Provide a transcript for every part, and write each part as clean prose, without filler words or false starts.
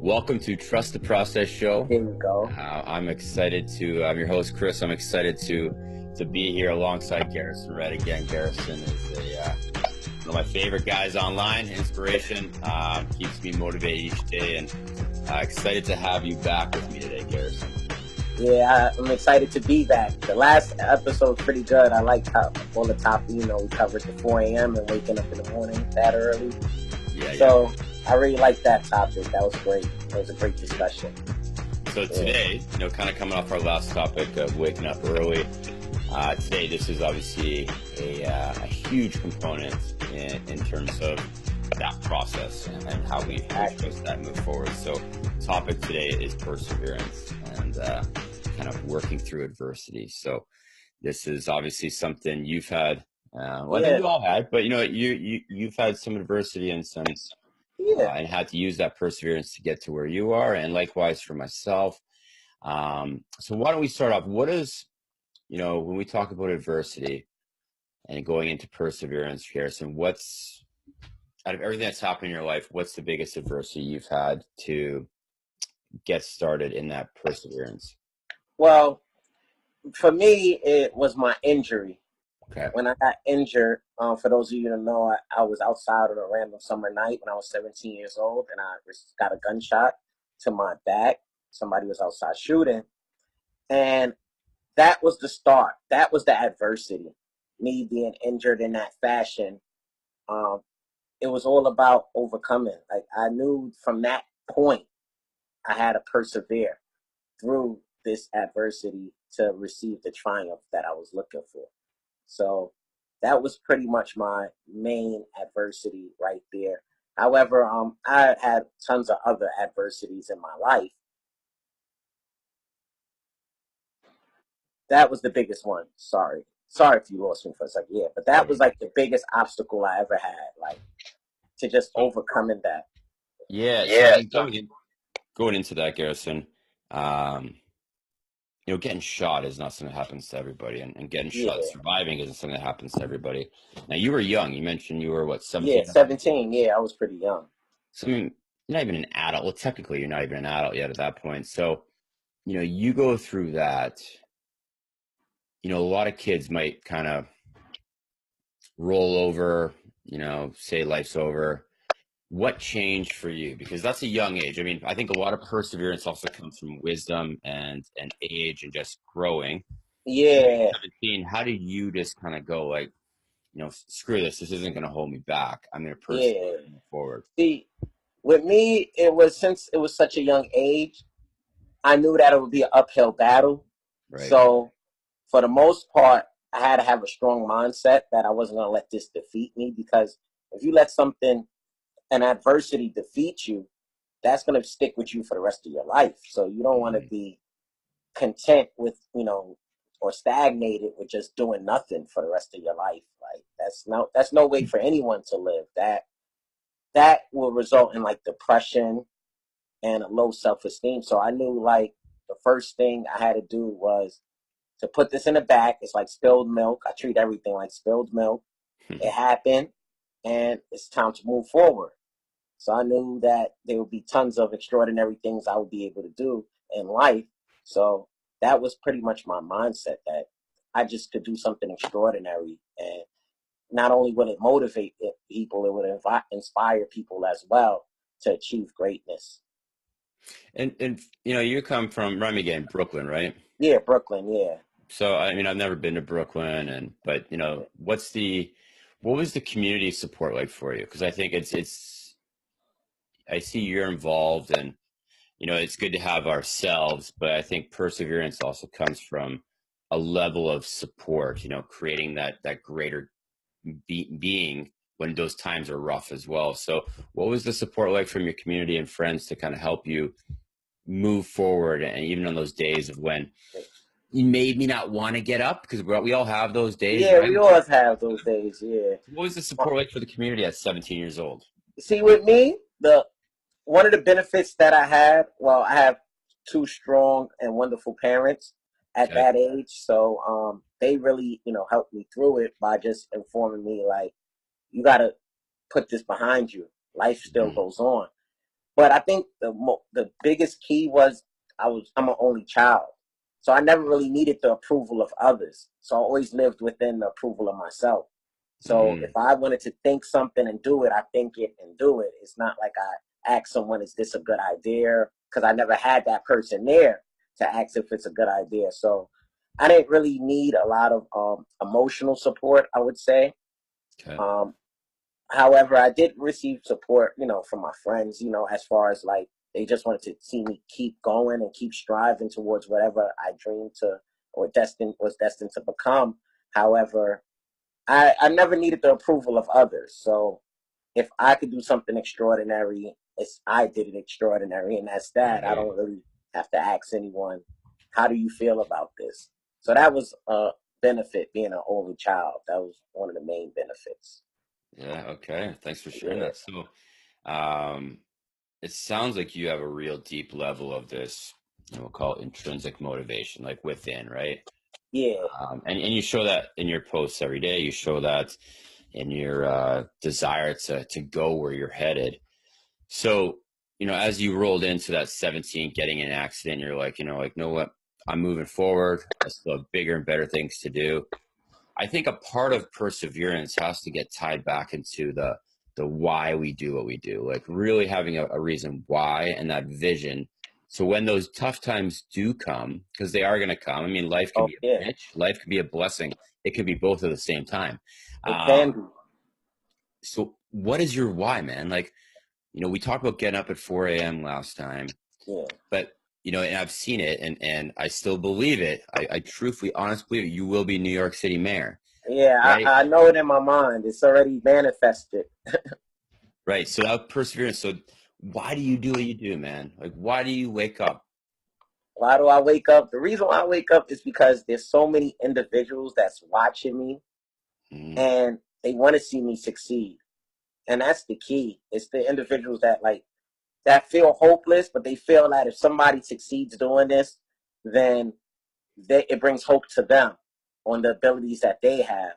Welcome to Trust the Process Show. There you go. I'm your host, Chris. I'm excited to be here alongside Garrison Reid again. Garrison is one of my favorite guys online, inspiration, keeps me motivated each day, and excited to have you back with me today, Garrison. Yeah, I'm excited to be back. The last episode was pretty good. I liked how all the topics, we covered the 4 a.m. and waking up in the morning that early. So I really liked that topic. That was great. It was a great discussion. So today, kind of coming off our last topic of waking up early, today this is obviously a huge component in terms of that process and how we supposed that move forward. So topic today is perseverance and kind of working through adversity. So this is obviously something you've had. I think we all had, but you've had some adversity and some, and had to use that perseverance to get to where you are, and likewise for myself. So why don't we start off? What is, when we talk about adversity and going into perseverance, Garrison, what's, out of everything that's happened in your life, what's the biggest adversity you've had to get started in that perseverance? Well, for me, it was my injury. Okay. When I got injured, for those of you who know, I was outside on a random summer night when I was 17 years old, and I got a gunshot to my back. Somebody was outside shooting, and that was the start. That was the adversity. Me being injured in that fashion. It was all about overcoming. Like, I knew from that point, I had to persevere through this adversity to receive the triumph that I was looking for. So that was pretty much my main adversity right there. However, I had tons of other adversities in my life. That was the biggest one. Sorry if you lost me for a second. Yeah, but that was like the biggest obstacle I ever had, like to just overcoming that. Yeah. So going into that, Garrison, getting shot is not something that happens to everybody, and getting shot, surviving isn't something that happens to everybody. Now, you were young. You mentioned you were, what, 17? Yeah, 17. Yeah, I was pretty young. So, I mean, you're not even an adult. Well, technically, you're not even an adult yet at that point. So, you go through that. A lot of kids might kind of roll over, say life's over. What changed for you? Because that's a young age. I mean, I think a lot of perseverance also comes from wisdom and age and just growing. Yeah. 17, how did you just kind of go like, screw this isn't going to hold me back. I'm going to persevere and move forward. See, with me, since it was such a young age, I knew that it would be an uphill battle. Right. So for the most part, I had to have a strong mindset that I wasn't going to let this defeat me, because if you let an adversity defeat you, that's going to stick with you for the rest of your life. So you don't want to be content with, or stagnated with just doing nothing for the rest of your life. Like, that's no way for anyone to live. That will result in like depression and a low self-esteem. So I knew, like, the first thing I had to do was to put this in the back. It's like spilled milk. I treat everything like spilled milk. It happened, and it's time to move forward. So I knew that there would be tons of extraordinary things I would be able to do in life. So that was pretty much my mindset, that I just could do something extraordinary. And not only would it motivate people, it would inspire people as well to achieve greatness. And you come from, remind me again, Brooklyn, right? Yeah, Brooklyn, yeah. So, I mean, I've never been to Brooklyn, but what was the community support like for you? Because I think I see you're involved, and it's good to have ourselves, but I think perseverance also comes from a level of support, creating that greater being when those times are rough as well. So what was the support like from your community and friends to kind of help you move forward, and even on those days of when you made me not want to get up? Because we all have those days. Yeah, right? We always have those days, yeah. What was the support like for the community at 17 years old? See, with me, one of the benefits that I had, I have two strong and wonderful parents at that age. So they really, helped me through it by just informing me, like, you got to put this behind you. Life still goes on. But I think the biggest key was I'm an only child, so I never really needed the approval of others. So I always lived within the approval of myself. So if Mm, I wanted to think something and do it, I think it and do it. It's not like I ask someone, "Is this a good idea?" Because I never had that person there to ask if it's a good idea. So I didn't really need a lot of emotional support, I would say. okay. Um, However, I did receive support, from my friends, as far as like they just wanted to see me keep going and keep striving towards whatever I dreamed to or was destined to become. However, I never needed the approval of others. So if I could do something extraordinary, I did it extraordinary, and that's that. I Right. don't really have to ask anyone, how do you feel about this? So that was a benefit being an only child. That was one of the main benefits. Yeah. Okay. Thanks for sharing Yeah. that. So, um, it sounds like you have a real deep level of this, we'll call it intrinsic motivation, like within, right? Yeah. And you show that in your posts every day. You show that in your desire to go where you're headed. So, as you rolled into that 17, getting in an accident, you're like, like, know what? I'm moving forward. I still have bigger and better things to do. I think a part of perseverance has to get tied back into the why we do what we do, like really having a reason why and that vision. So when those tough times do come, because they are going to come, I mean, life can Oh, be yeah. a bitch, life can be a blessing. It can be both at the same time. It Um, can be. so what is your why, man? Like, we talked about getting up at 4 a.m. last time, Yeah. but and I've seen it, and I still believe it. I truthfully, honestly believe it. You will be New York City mayor, Yeah, right? I know it in my mind. It's already manifested. Right. So that perseverance. So why do you do what you do, man? Like, why do you wake up? Why do I wake up? The reason why I wake up is because there's so many individuals that's watching me Mm, and they want to see me succeed. And that's the key. It's the individuals that feel hopeless, but they feel that if somebody succeeds doing this, then it brings hope to them on the abilities that they have.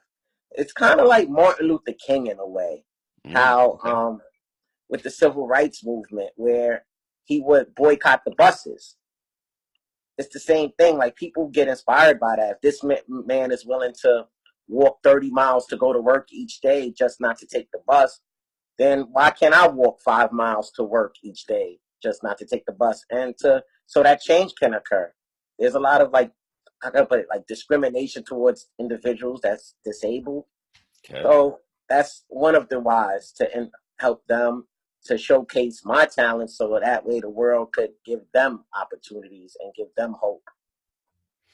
It's kind of like Martin Luther King in a way, how okay. with the civil rights movement, where he would boycott the buses. It's the same thing. Like people get inspired by that. If this man is willing to walk 30 miles to go to work each day just not to take the bus, then why can't I walk 5 miles to work each day just not to take the bus? And so that change can occur. There's a lot of like, I gotta put it, like discrimination towards individuals that's disabled. Okay. So that's one of the whys to help them to showcase my talents so that way the world could give them opportunities and give them hope.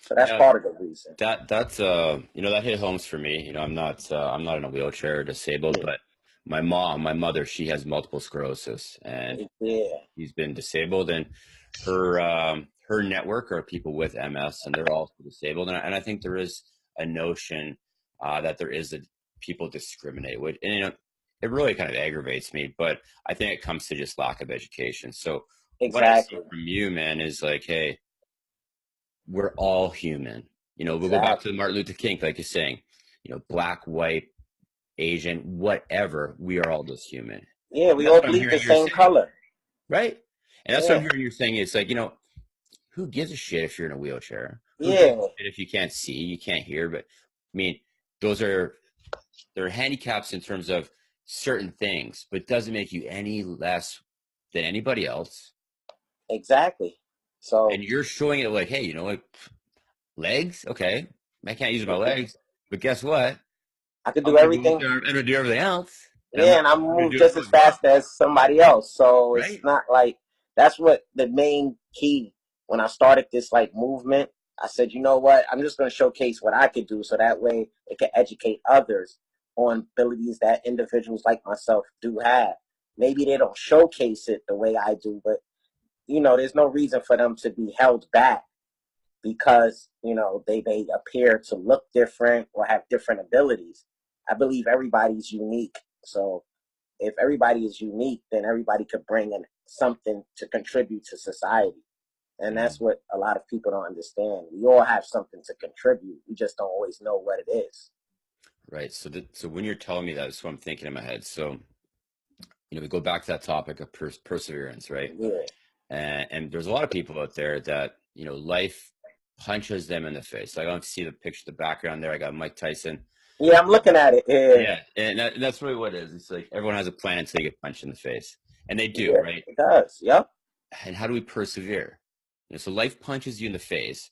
So that's Yeah. part of the reason. That's that hit homes for me. I'm not in a wheelchair or disabled, Yeah. but my mother, she has multiple sclerosis, and Yeah. she's been disabled, and her network are people with MS, and they're also disabled, and I think there is a notion that there is a people discriminate, which, and it really kind of aggravates me, but I think it comes to just lack of education. So what I see Exactly. from you, man, is like, hey, we're all human. We'll go back to Exactly. Martin Luther King, like you're saying, black, white, Asian, whatever. We are all just human. Yeah, And we that's all what I'm bleed hearing the you're same saying, color. right? And that's what I'm Yeah. hearing you're saying. It's like, who gives a shit if you're in a wheelchair? Who gives a Yeah. shit if you can't see, you can't hear? But I mean, those are they're handicaps in terms of certain things, but doesn't make you any less than anybody else. Exactly. So And you're showing it like, hey, like legs, okay, I can't use my legs, but guess what? I could I'm do gonna go out everything. there and I'm gonna do everything else, and Yeah, and I I'm gonna move do it just as really well, fast as somebody else. So it's right? not like that's what the main key when I started this like movement. I said, you know what? I'm just going to showcase what I could do so that way it can educate others on abilities that individuals like myself do have. Maybe they don't showcase it the way I do, but there's no reason for them to be held back because they appear to look different or have different abilities. I believe everybody's unique. So if everybody is unique, then everybody could bring in something to contribute to society. And Mm, that's what a lot of people don't understand. We all have something to contribute. We just don't always know what it is. right. So when you're telling me that, that's what I'm thinking in my head. So we go back to that topic of perseverance, right? Yeah. And there's a lot of people out there that, life punches them in the face. Like, I don't see the picture, the background there. I got Mike Tyson. Yeah, I'm looking at it. Yeah. Yeah, and that's really what it is. It's like everyone has a plan until you get punched in the face, and they do, Yeah, right? it does. Yep. And how do we persevere? So life punches you in the face.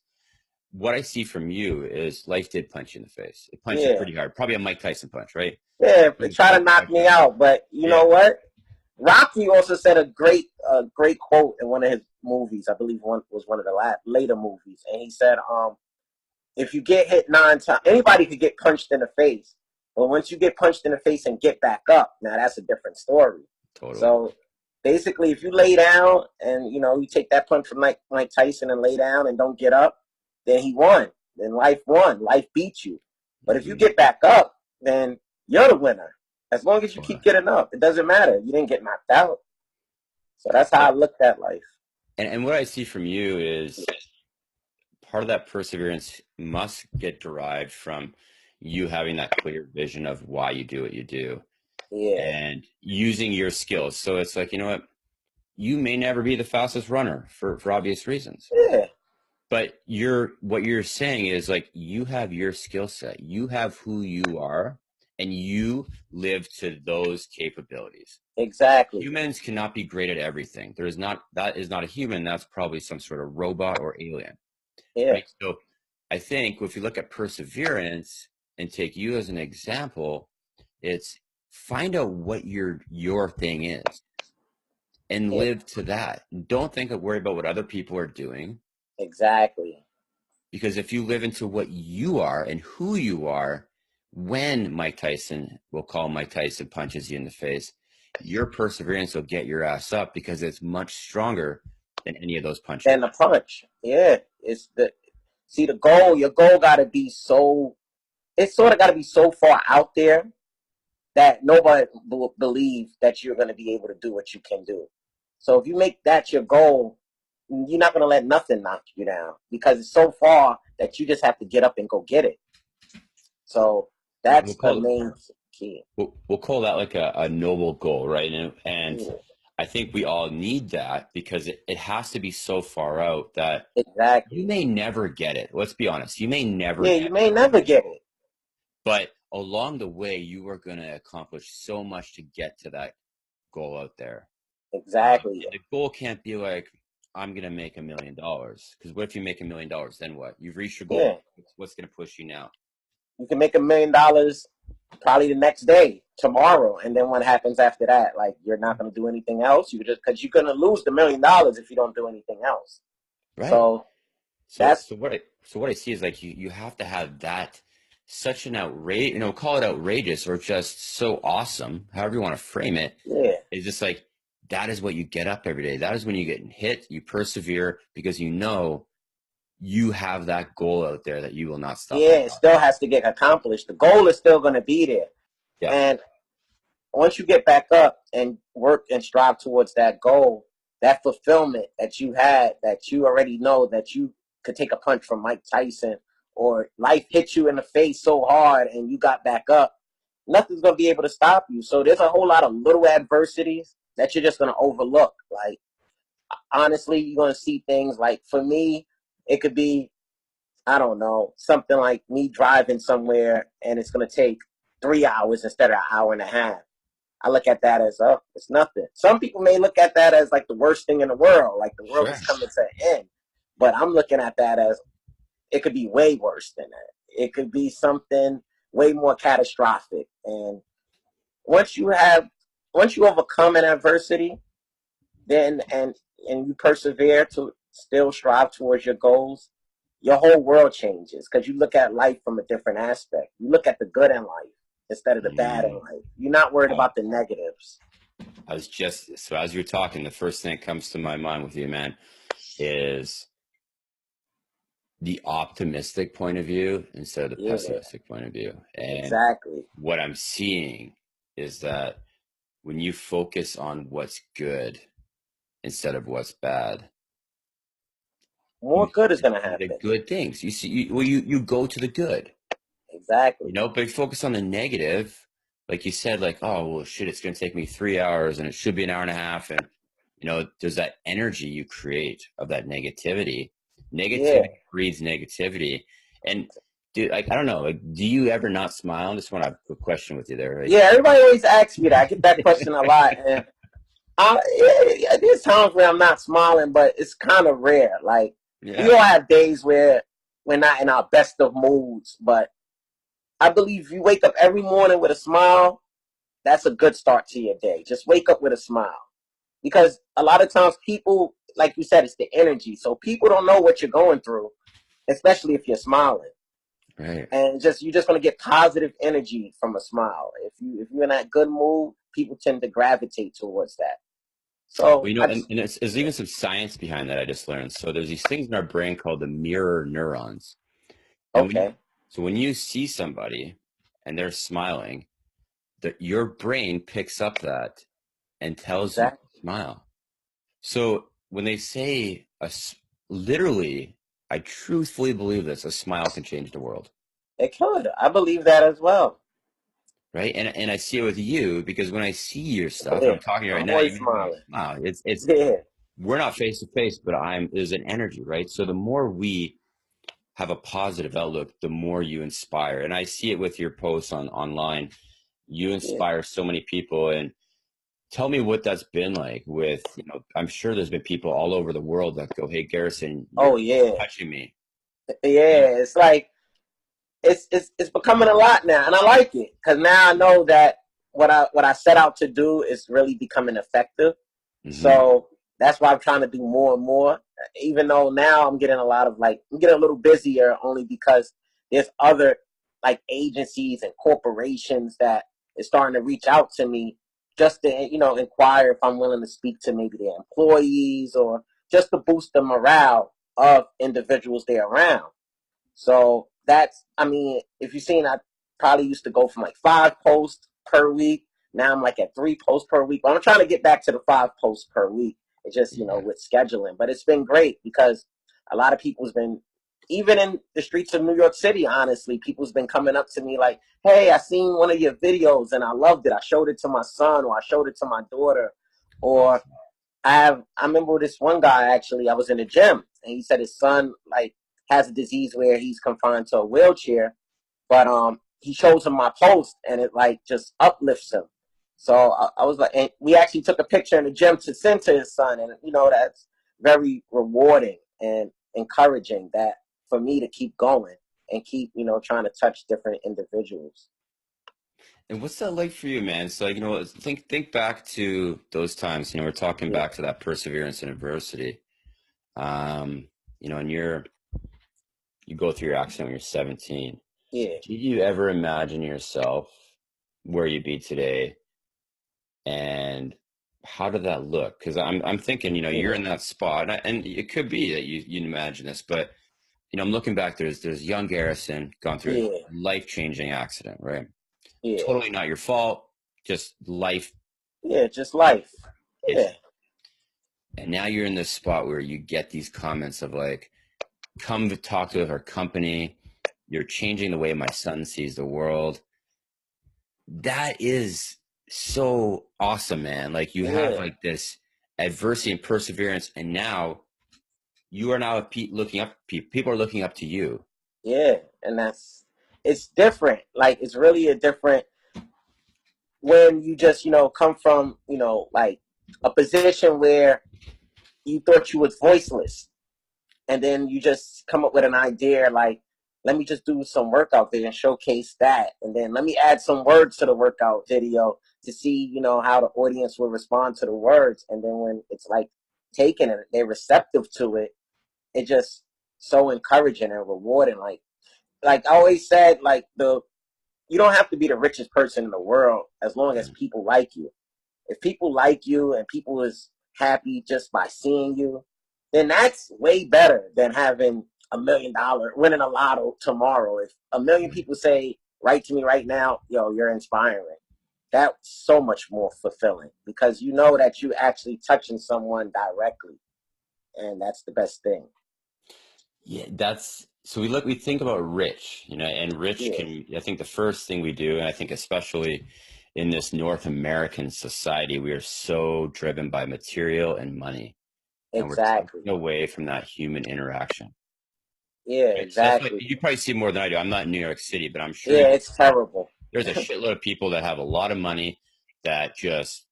What I see from you is life did punch you in the face. It punched you Yeah. pretty hard, probably a Mike Tyson punch, right? Yeah, they Pretty try to fucking knock me aggressive. out, but you Yeah, know what? Rocky also said a great quote in one of his movies. I believe one was one of the later movies, and he said, if you get hit 9 times, anybody could get punched in the face, but once you get punched in the face and get back up, now that's a different story. totally. So basically, if you lay down and you take that punch from Mike Tyson and lay down and don't get up, then he won. Then life won. Life beat you. But if you Mhm. get back up, then you're the winner. As long as you keep Wow. getting up, it doesn't matter. You didn't get knocked out. So that's how I looked at life. And what I see from you is part of that perseverance must get derived from you having that clear vision of why you do what you do Yeah, and using your skills. So it's like, what? You may never be the fastest runner for obvious reasons. yeah, But what you're saying is like you have your skill set, you have who you are, and you live to those capabilities. exactly. Humans cannot be great at everything. That is not a human. That's probably some sort of robot or alien, Yeah, right? So I think if you look at perseverance and take you as an example, it's find out what your thing is and yeah, live to that. Don't worry about what other people are doing. exactly. Because if you live into what you are and who you are, when Mike Tyson, we'll call Mike Tyson, punches you in the face, your perseverance will get your ass up because it's much stronger than any of those punches. Then the punch. Yeah, the goal. Your goal got to be so. It's sort of got to be so far out there that nobody will believe that you're going to be able to do what you can do. So if you make that your goal, you're not going to let nothing knock you down because it's so far that you just have to get up and go get it. So We'll that's the call main key. we'll call that like a noble goal, right? And Yeah, I think we all need that because it has to be so far out that you exactly. may never get it. Let's be honest, you may never Yeah, get you it. may never get it. But along the way, you are going to accomplish so much to get to that goal out there. Exactly. And the goal can't be like, I'm going to make $1 million. Because what if you make $1 million? Then what? You've reached your goal. Yeah, What's going to push you now? you can make $1 million probably the next day, tomorrow, and then what happens after that? Like you're not going to do anything else. You just because you're going to lose the $1 million if you don't do anything else. Right. So So that's what I see is like you have to have that such an outrage, call it outrageous or just so awesome, however you want to frame it. yeah, It's just like that is what you get up every day. That is when you get hit, you persevere because you have that goal out there that you will not stop. yeah. It still has to get accomplished. The goal is still going to be there, Yeah. and once you get back up and work and strive towards that goal, that fulfillment that you had, that you already know that you could take a punch from Mike Tyson, or life hit you in the face so hard and you got back up, nothing's going to be able to stop you. So there's a whole lot of little adversities that you're just going to overlook. Like, honestly, you're going to see things like, for me, it could be, I don't know, something like me driving somewhere and it's going to take 3 hours instead of an hour and a half. I look at that as, oh, it's nothing. Some people may look at that as like the worst thing in the world, like the world Sure. is coming to an end. But I'm looking at that as it could be way worse than that. It could be something way more catastrophic. And once you overcome an adversity, then and you persevere to still strive towards your goals, your whole world changes because you look at life from a different aspect. You look at the good in life instead of the bad in Mm. life. You're not worried about the negatives. So as you're talking, the first thing that comes to my mind with you, man, is the optimistic point of view instead of the Yeah, pessimistic point of view. And exactly. what I'm seeing is that when you focus on what's good instead of what's bad, More you good is going to see the happen. good things. You go to the good, Exactly. but if you focus on the negative, like you said, like, oh, well, shit, it's going to take me 3 hours and it should be an hour and a half. And, there's that energy you create of that negativity. Yeah. Negativity breeds negativity. And dude, like, I don't know, like, do you ever not smile? I just want to have a question with you there. Like, Yeah, everybody always asks me that. I get that question a lot. And there's times where I'm not smiling, but it's kind of rare. Like, we yeah, all have days where we're not in our best of moods, but I believe if you wake up every morning with a smile, that's a good start to your day. Just wake up with a smile. Because a lot of times people, like you said, it's the energy. So people don't know what you're going through, especially if you're smiling. right. And you're just gonna get positive energy from a smile. If you're in that good mood, people tend to gravitate towards that. Well, So I and, just and there's even some science behind that I just learned. So there's these things in our brain called the mirror neurons. And okay. when you see somebody and they're smiling, that your brain picks up that and tells you to Exactly. smile. So when they say literally, I truthfully believe this, a smile can change the world, It could. I believe that as well. right? And I see it with you because when I see your stuff, and Yeah. I'm talking to you right I'm now, you always make me smiling. smile. It's Yeah. we're not face to face, but there's an energy, right? So the more we have a positive outlook, the more you inspire. And I see it with your posts online. You Yeah. inspire so many people. And tell me what that's been like with, I'm sure there's been people all over the world that go, hey, Garrison, you're Oh yeah. touching me. Yeah. Yeah. It's like it's becoming a lot now, and I like it because now I know that what I set out to do is really becoming effective. Hmm. So that's why I'm trying to do more and more. Even though now I'm getting a lot of I'm getting a little busier only because there's other like agencies and corporations that is starting to reach out to me just to inquire if I'm willing to speak to maybe their employees or just to boost the morale of individuals they're around. So I mean, if you've seen, I probably used to go from like 5 posts per week. Now I'm like at 3 posts per week. But I'm trying to get back to the 5 posts per week. It's just, Yeah. with scheduling. But it's been great because a lot of people's been, even in the streets of New York City, honestly, people's been coming up to me like, hey, I seen one of your videos and I loved it. I showed it to my son or I showed it to my daughter. Or I remember this one guy actually. I was in the gym and he said his son has a disease where he's confined to a wheelchair, but he shows him my post and it just uplifts him. So I was like, and we actually took a picture in the gym to send to his son, and that's very rewarding and encouraging that for me to keep going and keep trying to touch different individuals. And what's that like for you, man? So, think back to those times, we're talking Yeah, back to that perseverance and adversity. Um, and you go through your accident when you're 17. yeah, Did you ever imagine yourself where you'd be today? And how did that look? Because I'm thinking, you're yeah, in that spot, and it could be that you imagine this, but I'm looking back. There's young Garrison gone through a yeah, life-changing accident, right? yeah, Totally not your fault, just life yeah. Just life. hits Yeah, you. And now you're in this spot where you get these comments of like, come to talk to our company. You're changing the way my son sees the world. That is so awesome, man. Like you have yeah. like this adversity and perseverance, and now you are now looking up. People are looking up to you. Yeah, and it's different. Like it's really a different when you just come from a position where you thought you was voiceless, and then you just come up with an idea like, let me just do some workout there and showcase that, and then let me add some words to the workout video to see how the audience will respond to the words, and then when it's taken and they're receptive to it, it just so encouraging and rewarding. Like I always said, the you don't have to be the richest person in the world as long as people like you. If people like you and people is happy just by seeing you, then that's way better than having $1 million, winning a lotto tomorrow. If a million people say, write to me right now, yo, you're inspiring. That's so much more fulfilling because you know that you actually touching someone directly. And that's the best thing. Yeah, that's so we think about rich, and rich Yeah. can, I think the first thing we do, and I think especially in this North American society, we are so driven by material and money, and we're Exactly. taking away from that human interaction. Yeah, Right? So that's what exactly. you probably see more than I do. I'm not in New York City, but I'm sure Yeah, it's terrible. there's a shitload of people that have a lot of money that just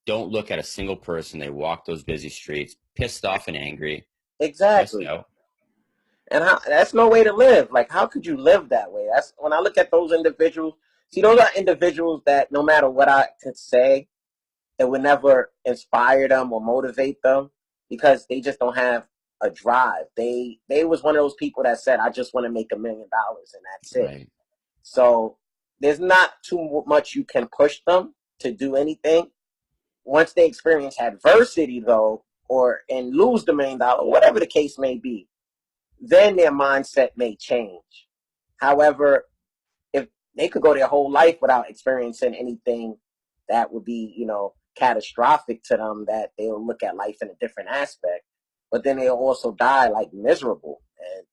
don't look at a single person. They walk those busy streets, pissed off and angry, stressed Exactly. out. And that's no way to live. Like, how could you live that way? That's when I look at those individuals. See, those are individuals that no matter what I could say, it would never inspire them or motivate them because they just don't have a drive. They was one of those people that said, "I just want to make $1 million and that's it." Right. So there's not too much you can push them to do anything. Once they experience adversity, though, and lose the $1 million, whatever the case may be, then their mindset may change. However, if they could go their whole life without experiencing anything that would be, catastrophic to them, that they'll look at life in a different aspect, but then they'll also die like miserable. And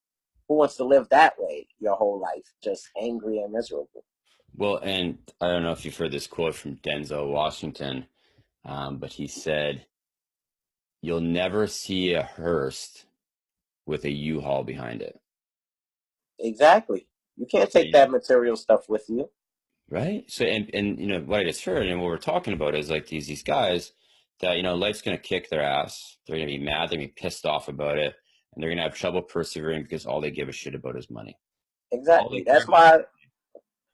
who wants to live that way your whole life, just angry and miserable? Well, and I don't know if you've heard this quote from Denzel Washington, but he said, "You'll never see a hearse with a U-Haul behind it." Exactly. You can't So, take that material stuff with you. right? So, and what I just heard and what we're talking about is like these guys that life's gonna kick their ass. They're gonna be mad. They're gonna be pissed off about it, and they're gonna have trouble persevering because all they give a shit about is money. All they Exactly. care That's about. why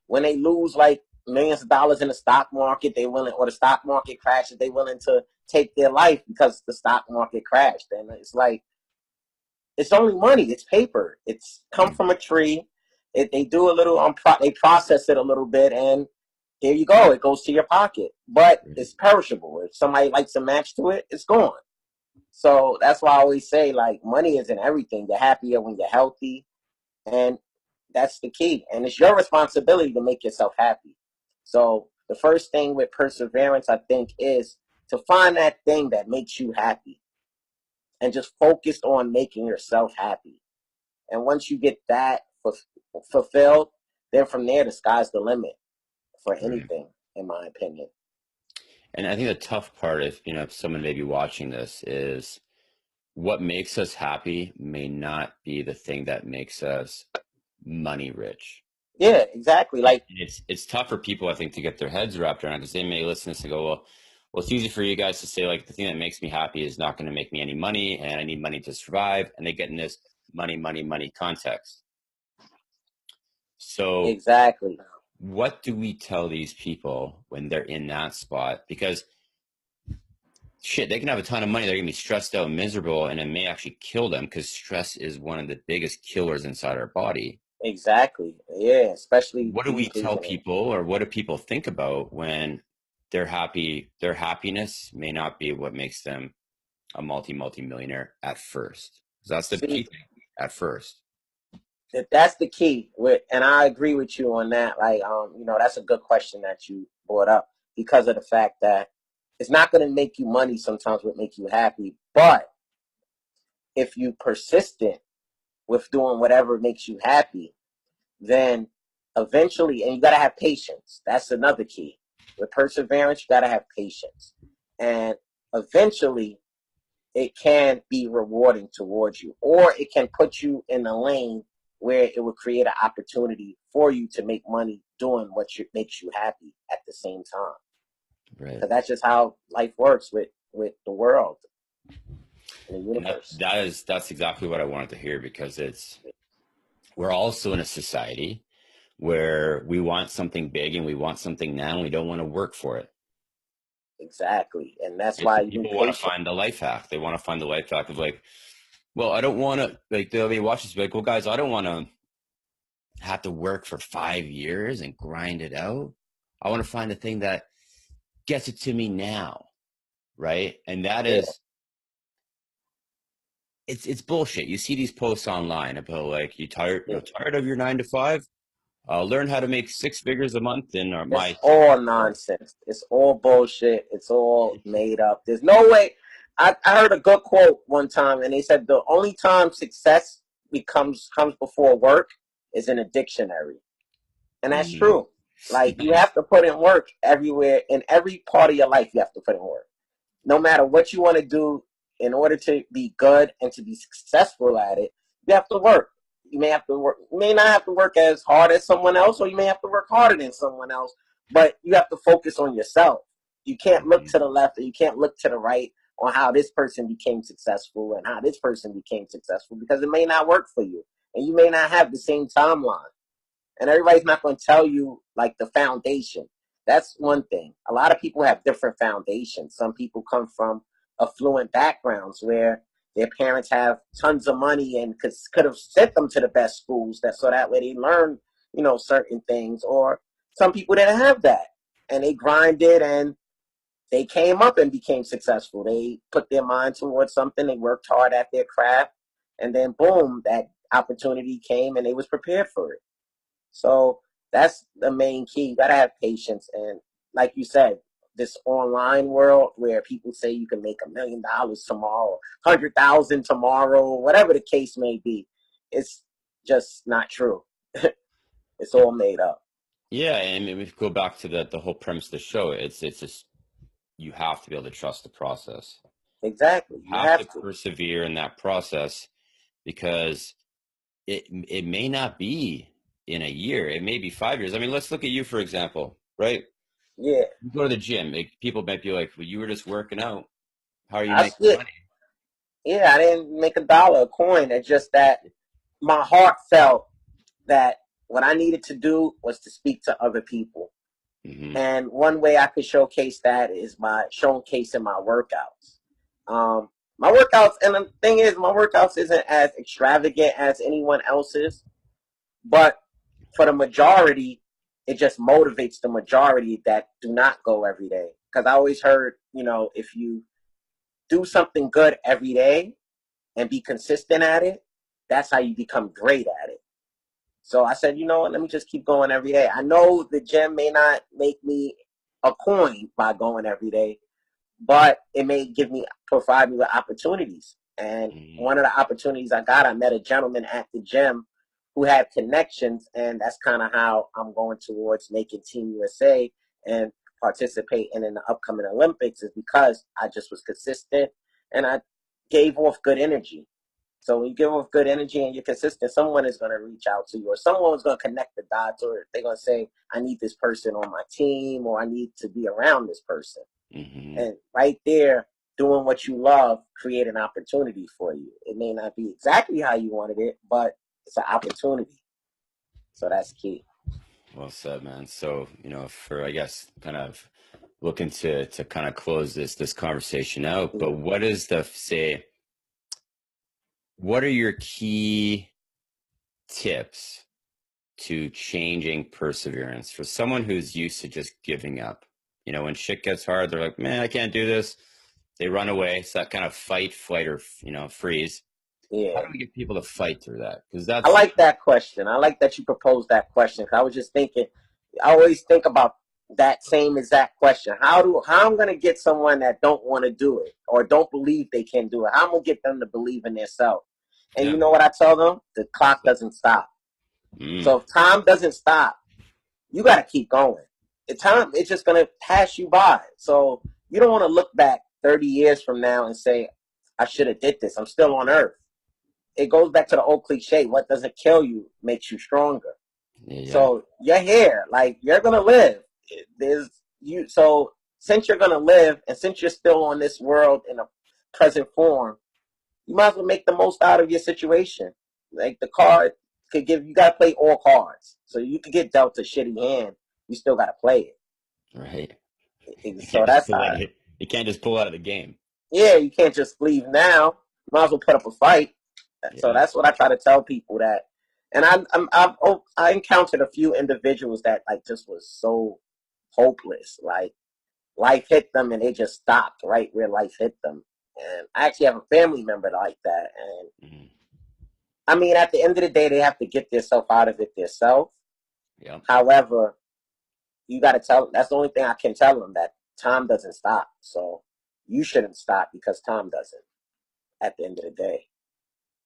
when they lose like millions of dollars in the stock market, they willing, or the stock market crashes, they willing to take their life because the stock market crashed. And it's like, it's only money. It's paper. It's come from a tree. They do a little, they process it a little bit, and here you go. It goes to your pocket, but Right. it's perishable. If somebody likes a match to it, it's gone. So that's why I always say, like, money isn't everything. You're happier when you're healthy, and that's the key. And it's your responsibility to make yourself happy. So the first thing with perseverance, I think, is to find that thing that makes you happy and just focus on making yourself happy. And once you get that fulfilled, then from there, the sky's the limit for Right. anything, in my opinion. And I think the tough part, if someone may be watching this, is what makes us happy may not be the thing that makes us money rich. Yeah, exactly. And Like, it's tough for people, I think, to get their heads wrapped around because they may listen to this and go, well, it's easy for you guys to say like the thing that makes me happy is not going to make me any money, and I need money to survive, and they get in this money, money, money context. So, exactly. what do we tell these people when they're in that spot? Because shit, they can have a ton of money. They're gonna be stressed out and miserable, and it may actually kill them because stress is one of the biggest killers inside our body. Exactly. Yeah, especially What do we these days. tell people, or what do people think about when they're happy? Their happiness may not be what makes them a multi-millionaire at first. 'Cause that's the key See, thing at first. that's the key. And I agree with you on that. Like, that's a good question that you brought up because of the fact that it's not going to make you money. Sometimes what make you happy, but if you persistent with doing whatever makes you happy, then eventually, and you got to have patience. That's another key. With perseverance, you got to have patience, and eventually, it can be rewarding towards you, or it can put you in a lane where it will create an opportunity for you to make money doing makes you happy at the same time. Right. Because that's just how life works with the world and the And universe. that's exactly what I wanted to hear because we're also in a society where we want something big and we want something now and we don't want to work for it. Exactly, and that's Right? why So you need people want to patience. find the life hack. They want to find the life hack of like, well, I don't want to like they'll be watching this be like, well, guys, I don't want to have to work for 5 years and grind it out. I want to find the thing that gets it to me now. Right. And that Yeah, is it's bullshit. You see these posts online about like yeah. tired of your 9 to 5? Learn how to make 6 figures a month in It's my all nonsense. It's all bullshit. It's all made up. There's no way. I heard a good quote one time, and they said the only time success comes before work is in a dictionary, and that's Mhm. true. Like, you Nice. have to put in work everywhere. In every part of your life, you have to put in work. No matter what you want to do, in order to be good and to be successful at it, you have to work. You may have to work. You may not have to work as hard as someone else, or you may have to work harder than someone else. But you have to focus on yourself. You can't look to the left or you can't look to the right on how this person became successful and how this person became successful, because it may not work for you, and you may not have the same timeline. And everybody's not going to tell you like the foundation. That's one thing. A lot of people have different foundations. Some people come from affluent backgrounds where their parents have tons of money and could have sent them to the best schools, that so that way they learn, certain things. Or some people didn't have that and they grinded and they came up and became successful. They put their mind towards something. They worked hard at their craft, and then boom, that opportunity came and they was prepared for it. So that's the main key. You gotta have patience, and like you said, this online world where people say you can make $1,000,000 tomorrow, 100,000 tomorrow, whatever the case may be, it's just not true. It's all made up. Yeah, and if we go back to the whole premise of the show, it's just you have to be able to trust the process. Exactly. You You have to have to. persevere in that process because it may not be in a year. It may be 5 years. I mean, let's look at you, for example, right? Yeah. You go to the gym. People might be like, well, you were just working out. How are you I making still, money? yeah, I didn't make $1, a coin. It's just that my heart felt that what I needed to do was to speak to other people. Mm-hmm. And one way I could showcase that is by showcasing my workouts. My workouts, and the thing is, my workouts isn't as extravagant as anyone else's, but for the majority, it just motivates the majority that do not go every day. Because I always heard, if you do something good every day and be consistent at it, that's how you become great at it. So I said, you know what, let me just keep going every day. I know the gym may not make me a coin by going every day, but it may provide me with opportunities. And Mm-hmm. one of the opportunities I got, I met a gentleman at the gym who had connections, and that's kind of how I'm going towards making Team USA and participating in the upcoming Olympics, is because I just was consistent and I gave off good energy. So when you give off good energy and you're consistent, someone is going to reach out to you, or someone is going to connect the dots, or they're going to say, I need this person on my team, or I need to be around this person. Mm-hmm. And right there, doing what you love create an opportunity for you. It may not be exactly how you wanted it, but it's an opportunity. So that's key. Well said, man. So, for I guess kind of looking to kind of close this conversation out, but Mhm. what are your key tips to changing perseverance for someone who's used to just giving up? When shit gets hard, they're like, man, I can't do this. They run away. It's that kind of fight, flight, or freeze. How Yeah. do we get people to fight through that? Because I that's like that question. I like that you proposed that question, because I was just thinking, I always think about that same exact question. How I'm gonna get someone that don't want to do it or don't believe they can do it? How I'm gonna get them to believe in themselves? And yeah. you know what I tell them? The What's clock that? doesn't stop. Mm, So if time doesn't stop, you gotta keep going. The time, it's just gonna pass you by. So you don't want to look back 30 years from now and say, I should have did this. I'm still on Earth. It goes back to the old cliche: what doesn't kill you makes you stronger. yeah. So you're here, like, you're gonna live. There's you. So since you're gonna live, and since you're still on this world in a present form, you might as well make the most out of your situation. Like, the card could give you, gotta play all cards. So you could get dealt a shitty hand, you still gotta play Right. it. You So can't just that's pull how. out of it. You can't just pull out of the game. Yeah, you can't just leave now. You might as well put up a fight. So Yeah. that's what I try to tell people. That, and I encountered a few individuals that, like, just was so hopeless. Like, life hit them and they just stopped right where life hit them. And I actually have a family member like that. And Mm-hmm. I mean, at the end of the day, they have to get themselves out of it themselves. Yeah. However, you got to tell. That's the only thing I can tell them, that time doesn't stop. So you shouldn't stop because time doesn't. At the end of the day.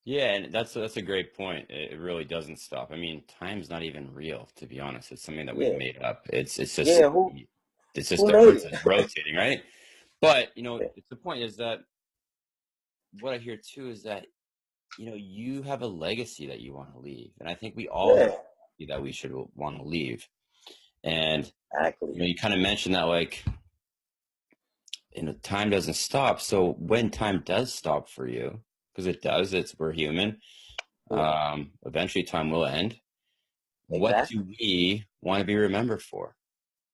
Yeah, and that's a great point. It really doesn't stop. I mean, time's not even real, to be honest. It's something that we've Yeah, made up. yeah. It's just Who the made Earth it? is rotating, right? But Yeah, it's the point is that what I hear too is that you have a legacy that you want to leave, and I think we all have a yeah, legacy that we should want to leave. And exactly. you kind of mentioned that like time doesn't stop. So when time does stop for you, because it does, we're human. Yeah, Eventually, time will end. What do exactly. we want to be remembered for?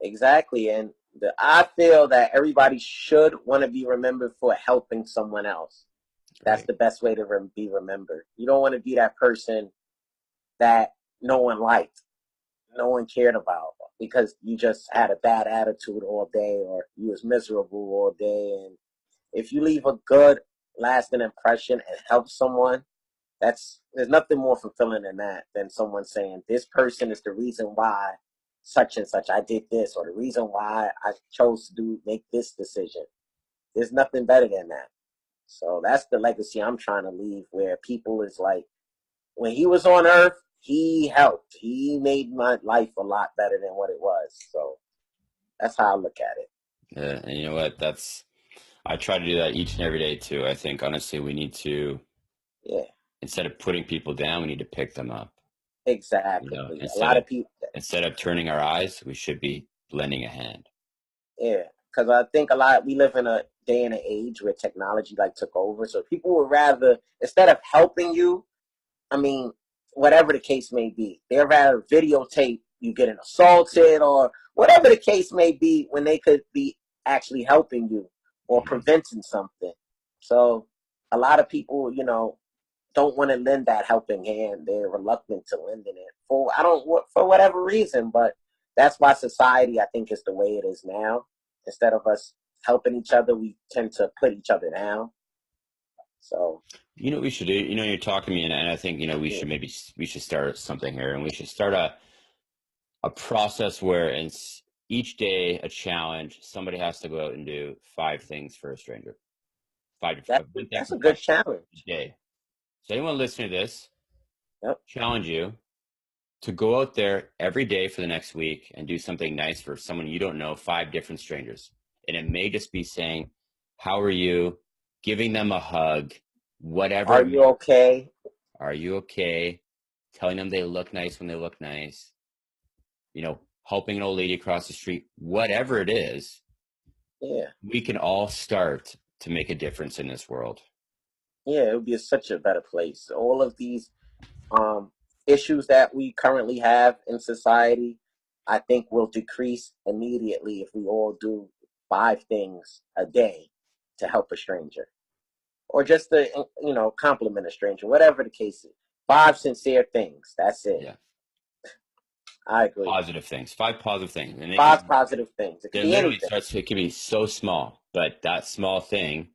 Exactly. And I feel that everybody should want to be remembered for helping someone else. That's Right. the best way to be remembered. You don't want to be that person that no one liked, no one cared about because you just had a bad attitude all day or you was miserable all day. And if you leave a good lasting impression and help someone, there's nothing more fulfilling than that, than someone saying this person is the reason why such and such I did this, or the reason why I chose to make this decision. There's nothing better than that. So that's the legacy I'm trying to leave, where people is like, when he was on earth, he helped. He made my life a lot better than what it was. So that's how I look at it. And you know what? I try to do that each and every day too. I think honestly, we need to, Yeah, instead of putting people down, we need to pick them up. exactly. A Instead lot of of people, turning our eyes, we should be lending a hand. yeah, because I think a lot, we live in a day and an age where technology like took over. So people would rather, instead of helping you, I mean, whatever the case may be, they'd rather videotape you getting assaulted or whatever the case may be when they could be actually helping you or Mhm. preventing something. So a lot of people, don't want to lend that helping hand. They're reluctant to lending it for whatever reason, but that's why society, I think, is the way it is now. Instead of us helping each other, we tend to put each other down. So You know what we should do? You're talking to me, and I think yeah, we should start something here, and we should start a process where each day a challenge. Somebody has to go out and do 5 things for a stranger. that's One thing that's for a good 5 minutes challenge. a day. So anyone listening to this, Yep. challenge you to go out there every day for the next week and do something nice for someone you don't know, 5 different strangers. And it may just be saying, how are you? Giving them a hug, whatever Are it may you be. okay? Are you okay? Telling them they look nice when they look nice, helping an old lady across the street, whatever it is, Yeah. we can all start to make a difference in this world. Yeah, it would be such a better place. All of these um, issues that we currently have in society, I think will decrease immediately if we all do 5 things a day to help a stranger, or just to compliment a stranger, whatever the case is. 5 sincere things. That's it. Yeah. I agree. Positive things, 5 positive things. And Five positive things. It could they be literally anything. starts, it can be so small, but that small thing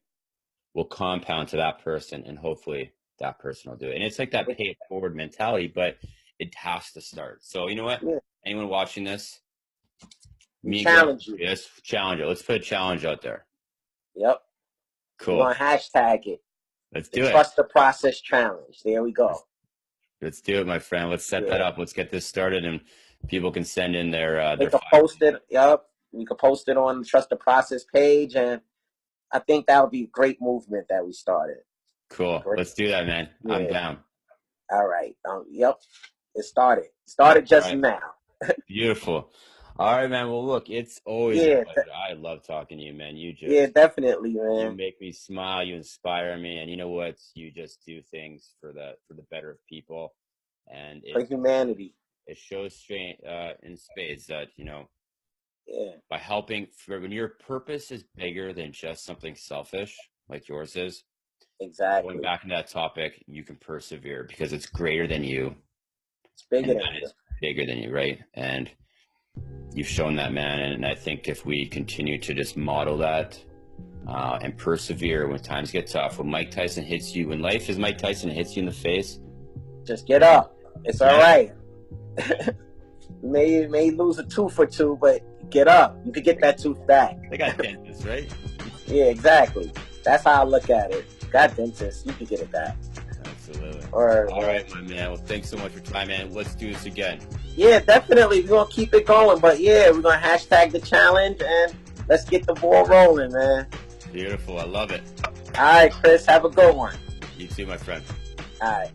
will compound to that person, and hopefully that person will do it. And it's like that It, pay it forward mentality, but it has to start. So you know what? yeah, Anyone watching this, we me and Greg, challenge you. let's challenge it. Let's put a challenge out there. Yep. We're Cool. gonna hashtag it. Let's The do it. Trust the Process Challenge. There we Let's, go. let's do it, my friend. Let's set that Yeah. up. Let's get this started, and people can send in We their could five. post it. Yep. We could post it on the Trust the Process page, and I think that would be a great movement that we started. Cool. Great. Let's do that, man. I'm Yeah. down. All right. Yep. It started. Started All just right. now. Beautiful. All right, man. Well, look, it's always a Yeah. pleasure. I love talking to you, man. Yeah. Definitely, You man. make me smile, you inspire me, and you know what? You just do things for the better of people, and For humanity. it shows straight in spades that Yeah. by helping, when your purpose is bigger than just something selfish like yours is. Going Exactly. back into that topic, you can persevere because it's greater than you, It's bigger and than that you. is bigger than you, right? And you've shown that, man. And I think if we continue to just model that and persevere when times get tough, when Mike Tyson hits you, when life is Mike Tyson and hits you in the face, Just get up. It's all get up. right. You may lose a tooth or two, but get up. You could get that tooth back. They got dentists, right? Yeah, exactly. That's how I look at it. Got dentists. You can get it back. That's Absolutely. Or all right, my man. Well, thanks so much for your time, man. Let's do this again. Yeah, definitely. We're gonna keep it going. But yeah, we're gonna hashtag the challenge and let's get the ball rolling, man. Beautiful. I love it. All right, Chris, have a good one. You too, my friend. All right.